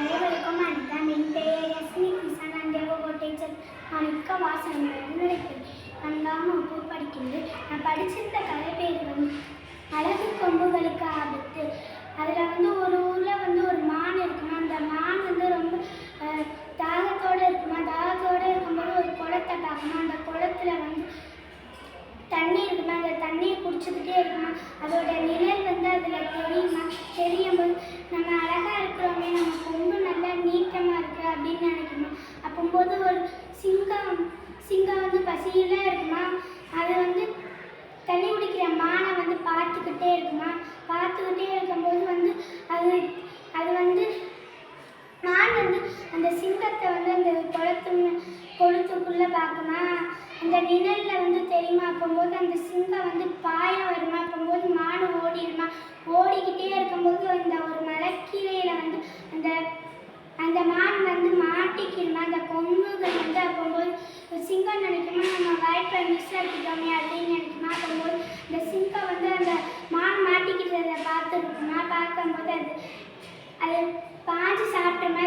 அனைவருக்கும் வணக்கம். என் பெயர் யஸ்மி கிருஷ்ணன். நான் தேவகோட்டை மாணிக்க வாசன் நான்காம் வகுப்பு படிக்கின்றேன். நான் படிச்சிருந்த கதை பேர் அழகு கொம்புகளுக்கு ஆபத்து. அதில் ஒரு ஊரில் ஒரு மான் இருக்குமா. அந்த மான் ரொம்ப தாகத்தோடு இருக்குமா. தாகத்தோடு இருக்கும்போது ஒரு குளத்தை பார்க்கணும். அந்த குளத்துல தண்ணி இருக்குமா. அந்த தண்ணியை குடிச்சுக்கிட்டே இருக்குமா. அதோட நிழல் அதில் தெரியுமா. தெரியும் போது நம்ம அழகாக இருக்கிறோமே, நம்ம கொம்பு நல்லா நீட்டமாக இருக்குது அப்படின்னு நினைக்கணும். அப்போது ஒரு சிங்கம் பசியில் இருக்குமா. அது தண்ணி குடிக்கிற மானை பார்த்துக்கிட்டே இருக்குமா. பார்த்துக்கிட்டே இருக்கும்போது அது மான் அந்த சிங்கத்தை அந்த கொளுத்துக்குள்ளே பார்க்குமா. அந்த நிழலில் தெரியுமா. அப்போது அந்த சிங்கம் பாய வருமா. அப்போது மான் ஓடிடுமா. ஓடிக்கிட்டே இருக்கும்போது ஒரு மலைக்கீரையில் அந்த மான் மாட்டிக்கிடுமா. அந்த கொம்புகள் அப்போது சிங்கம் நினைக்குமா, நம்ம வாய்ப்பை மிஸ் ஆக்கிட்டோமே அப்படின்னு நினைக்குமா. அப்போது இந்த சிங்கம் அந்த மான் மாட்டிக்கிட்டதை பார்த்துருக்குமா. பார்க்கும்போது அது பாஞ்சு சாப்பிட்ட மாதிரி